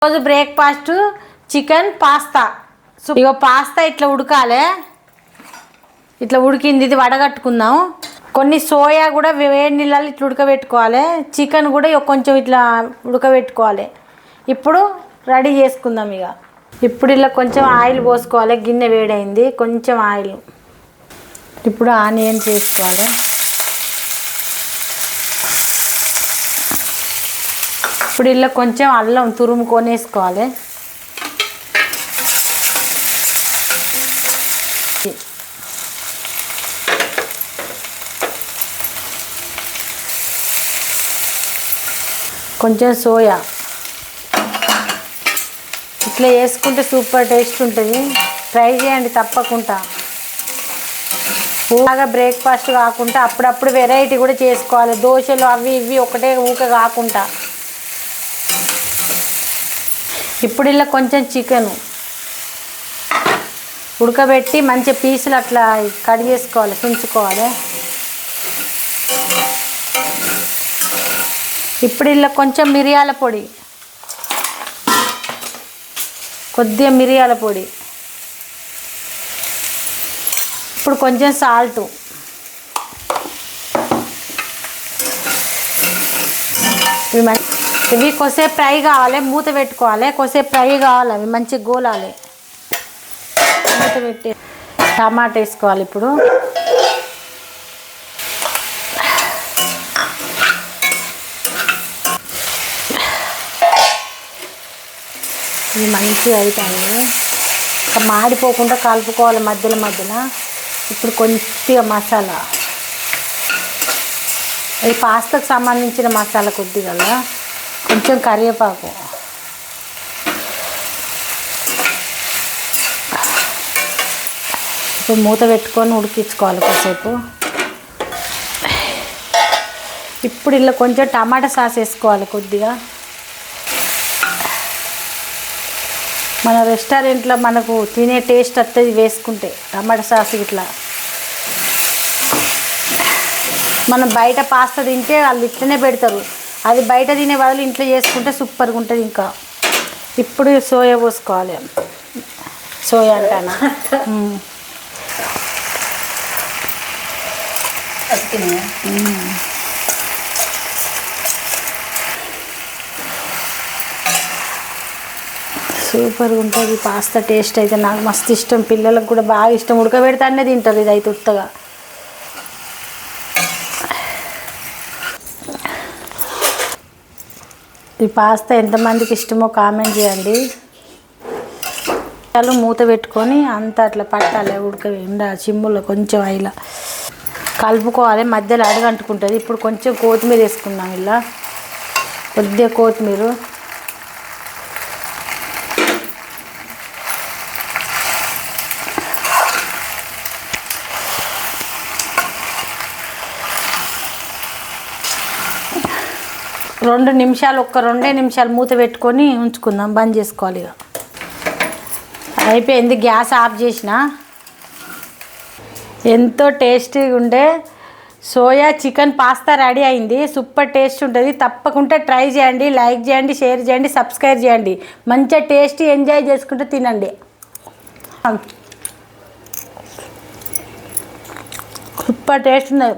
రోజు breakfast chicken pasta. ఇగో pasta ఇట్లా ఉడకాలి, ఇట్లా ఉడికింది. ఇది వడగట్టుకుందాం. కొన్ని సోయా కూడా వేడి నీళ్ళలో ఇట్లా ఉడకబెట్టుకోవాలి. చికెన్ కూడా కొంచెం ఇట్లా ఉడకబెట్టుకోవాలి. ఇప్పుడు రెడీ చేసుకుందాం. ఇప్పుడు ఇలా కొంచెం ఆయిల్ పోసుకోవాలి. గిన్నె వేడైంది, కొంచెం ఆయిల్. ఇప్పుడు ఆనియన్స్ వేసుకోవాలి. ఇప్పుడు ఇలా కొంచెం అల్లం తురుముకొని వేసుకోవాలి. కొంచెం సోయా ఇట్లా వేసుకుంటే సూపర్ టేస్ట్ ఉంటుంది. ట్రై చేయండి తప్పకుండా. బాగా బ్రేక్ఫాస్ట్ కాకుండా అప్పుడప్పుడు వెరైటీ కూడా చేసుకోవాలి. దోశలు అవి ఇవి ఒకటే ఊక కాకుండా. ఇప్పుడు ఇలా కొంచెం చికెను ఉడకబెట్టి మంచి పీసులు అట్లా కట్ చేసుకోవాలి, తుంచుకోవాలి. ఇప్పుడు ఇలా కొంచెం మిరియాల పొడి, కొద్దిగా మిరియాల పొడి. ఇప్పుడు కొంచెం సాల్టు. ఇవి కొద్దిసేపు ఫ్రై కావాలి, మూత పెట్టుకోవాలి. కొద్దిసేపు ఫ్రై కావాలి, అవి మంచిగా గోలాలి. మూత పెట్టి టమాటా వేసుకోవాలి. ఇప్పుడు ఇవి మంచిగా అవుతాయి. ఇంకా మాడిపోకుండా కలుపుకోవాలి మధ్యలో మధ్యలో. ఇప్పుడు కొద్దిగా మసాలా, ఇది పాస్తాకు సంబంధించిన మసాలా కొద్దిగా, కొంచెం కరివేపాకు. ఇప్పుడు మూత పెట్టుకొని ఉడికించుకోవాలి కొద్దిసేపు. ఇప్పుడు ఇలా కొంచెం టమాటా సాస్ వేసుకోవాలి కొద్దిగా. మన రెస్టారెంట్లో మనకు తినే టేస్ట్ వస్తుంది వేసుకుంటే టమాటా సాస్ ఇట్లా. మనం బయట పాస్తా తింటే వాళ్ళు ఇట్లనే పెడతారు, అది బయట తినే బదులు ఇంట్లో చేసుకుంటే సూపర్గా ఉంటుంది. ఇంకా ఇప్పుడు సోయా పోసుకోవాలి. సోయా అంటానా, సూపర్గా ఉంటుంది పాస్తా. టేస్ట్ అయితే నాకు మస్తు ఇష్టం, పిల్లలకు కూడా బాగా ఇష్టం. ఉడకబెడతానే తింటారు ఇది అయితే ఉత్తగా. ఈ పాస్తా ఎంతమందికి ఇష్టమో కామెంట్ చేయండి. మూత పెట్టుకొని అంతా అట్లా పట్టాలి, చిమ్ములో కొంచెం ఇలా కలుపుకోవాలి. మధ్యలో అడుగంటుకుంటుంది. ఇప్పుడు కొంచెం కొత్తిమీర వేసుకుందాం. ఇలా కొద్దిగా కొత్తిమీర. రెండు నిమిషాలు, రెండే నిమిషాలు మూత పెట్టుకొని ఉంచుకుందాం. బంద్ చేసుకోవాలి. ఇక అయిపోయింది. గ్యాస్ ఆఫ్ చేసిన. ఎంతో టేస్టీగా ఉండే సోయా చికెన్ పాస్తా రెడీ అయింది. సూపర్ టేస్ట్ ఉంటుంది. తప్పకుండా ట్రై చేయండి. లైక్ చేయండి, షేర్ చేయండి, సబ్స్క్రైబ్ చేయండి. మంచిగా టేస్టీ ఎంజాయ్ చేసుకుంటూ తినండి. సూపర్ టేస్ట్ ఉంది.